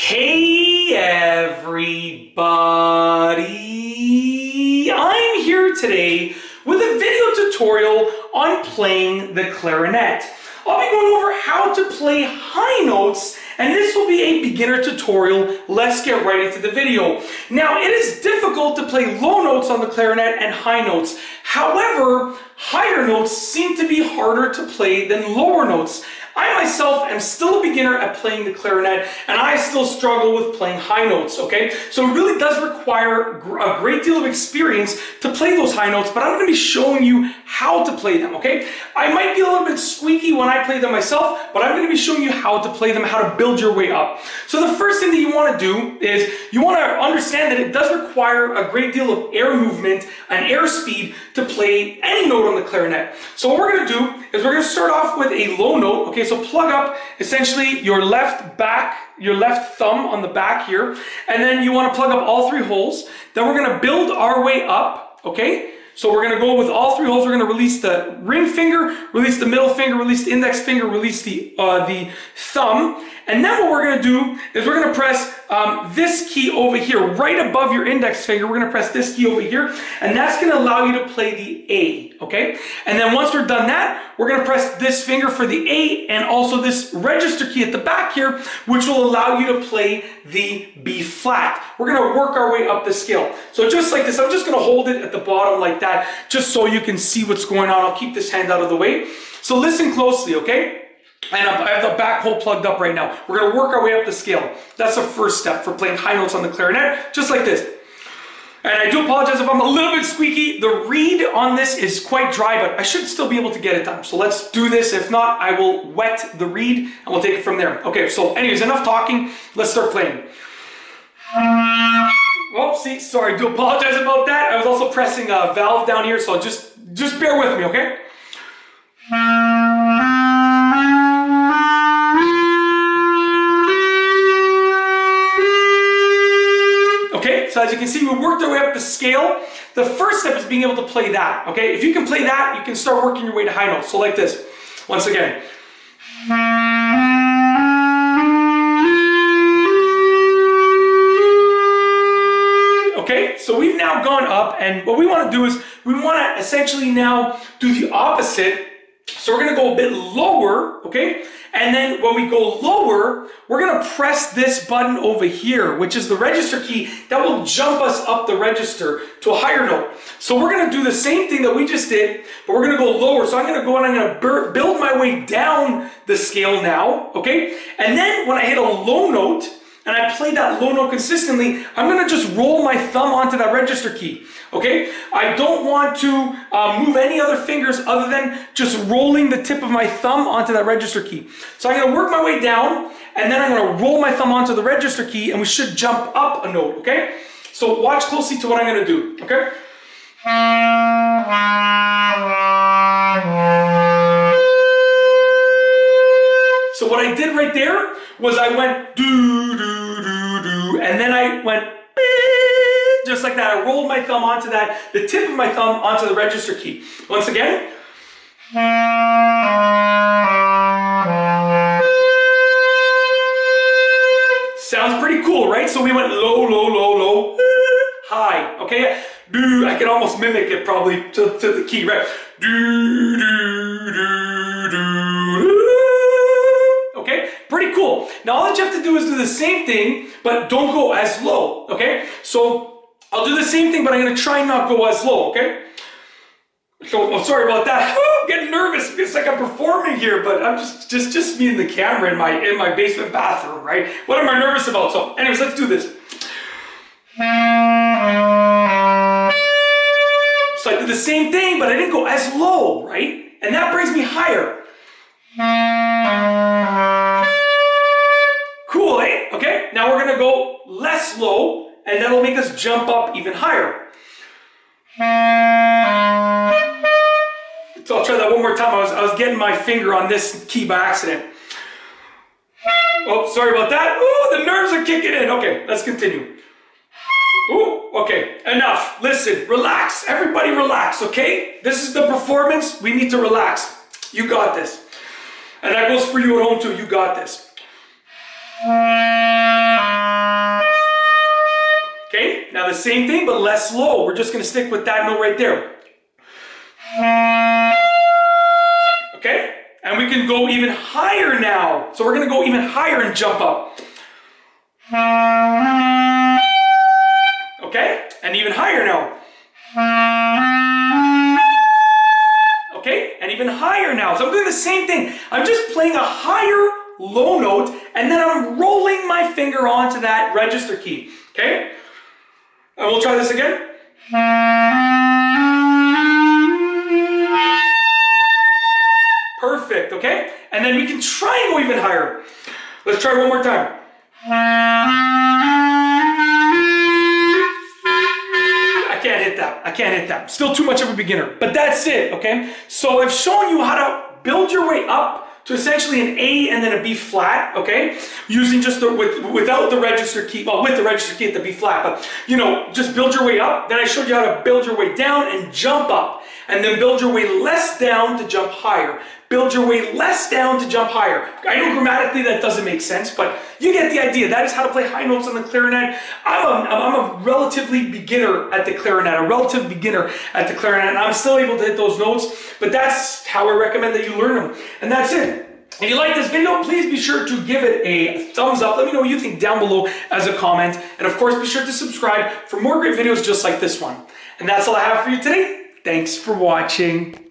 Hey everybody! I'm here today with a video tutorial on playing the clarinet. I'll be going over how to play high notes, and this will be a beginner tutorial. Let's get right into the video. Now, it is difficult to play low notes on the clarinet and high notes. However, higher notes seem to be harder to play than lower notes. I myself am still a beginner at playing the clarinet, and I still struggle with playing high notes, okay? So it really does require a great deal of experience to play those high notes, but I'm going to be showing you how to play them, okay? I might be a little bit squeaky when I play them myself, but I'm going to be showing you how to play them, how to build your way up. So the first thing that you want to do is you want to understand that it does require a great deal of air movement and air speed to play any note on the clarinet. So what we're going to do is we're going to start off with a low note, okay? So plug up essentially your left thumb on the back here, and then you want to plug up all three holes. Then we're going to build our way up, okay? So we're going to go with all three holes. We're going to release the ring finger, release the middle finger, release the index finger, release the thumb. And then what we're going to do is we're going to press this key over here, right above your index finger. We're going to press this key over here, and that's going to allow you to play the A, okay? And then once we're done that, we're going to press this finger for the A and also this register key at the back here, which will allow you to play the B flat. We're going to work our way up the scale. So just like this, I'm just going to hold it at the bottom like that, just so you can see what's going on. I'll keep this hand out of the way. So listen closely, okay? And I have the back hole plugged up right now. We're going to work our way up the scale. That's the first step for playing high notes on the clarinet, just like this. And I do apologize if I'm a little bit squeaky. The reed on this is quite dry, but I should still be able to get it done. So let's do this. If not, I will wet the reed and we'll take it from there. Okay, so anyways, enough talking. Let's start playing. Oh, see, sorry, I do apologize about that. I was also pressing a valve down here, so just bear with me, okay? Okay, so as you can see, we worked our way up the scale. The first step is being able to play that, okay? If you can play that, you can start working your way to high notes. So like this, once again. Okay, so we've now gone up, and what we want to do is we want to essentially now do the opposite. So we're going to go a bit lower, okay? And then when we go lower, we're going to press this button over here, which is the register key that will jump us up the register to a higher note. So we're going to do the same thing that we just did, but we're going to go lower. So I'm going to go and I'm going to build my way down the scale now, okay? And then when I hit a low note, and I play that low note consistently, I'm going to just roll my thumb onto that register key, okay? I don't want to move any other fingers other than just rolling the tip of my thumb onto that register key. So I'm going to work my way down, and then I'm going to roll my thumb onto the register key, and we should jump up a note, okay? So watch closely to what I'm going to do, okay? So what I did right there was I went do, do, do, do, and then I went just like that. I rolled my thumb onto that, the tip of my thumb onto the register key. Once again. Sounds pretty cool, right? So we went low, low, low, low, high, okay? Do, I can almost mimic it probably to the key, right? Do, do, do, do. Okay, pretty cool. Now all that you have to do is do the same thing, but don't go as low, okay? So I'll do the same thing, but I'm gonna try and not go as low, okay? So, oh, sorry about that. I'm getting nervous. It's like I'm performing here, but I'm just me and the camera in my basement bathroom, right? What am I nervous about? So anyways, let's do this. So I did the same thing, but I didn't go as low, right? And that brings me higher. Cool, eh? Okay, now we're gonna go less low, and that'll make us jump up even higher. So I'll try that one more time. I was getting my finger on this key by accident. Oh, sorry about that. Ooh, the nerves are kicking in. Okay, let's continue. Ooh, okay, enough. Listen, relax. Everybody relax, okay? This is the performance. We need to relax. You got this. And that goes for you at home too. You got this. now the same thing, but less low. We're just going to stick with that note right there. Okay? And we can go even higher now. So we're going to go even higher and jump up. Okay? And even higher now. Okay? And even higher now. So I'm doing the same thing. I'm just playing a higher low note, and then I'm rolling my finger onto that register key. Okay? And we'll try this again. Perfect, okay? And then we can try and go even higher. Let's try one more time. I can't hit that. I can't hit that. Still too much of a beginner. But that's it, okay? So I've shown you how to build your way up to essentially an A and then a B flat, okay? Using just the, without the register key, well, with the register key at the B flat, but, you know, just build your way up. Then I showed you how to build your way down and jump up. And then build your way less down to jump higher. Build your way less down to jump higher. I know grammatically that doesn't make sense, but you get the idea. That is how to play high notes on the clarinet. I'm a relatively beginner at the clarinet, and I'm still able to hit those notes, but that's how I recommend that you learn them. And that's it. If you like this video, please be sure to give it a thumbs up. Let me know what you think down below as a comment. And of course, be sure to subscribe for more great videos just like this one. And that's all I have for you today. Thanks for watching.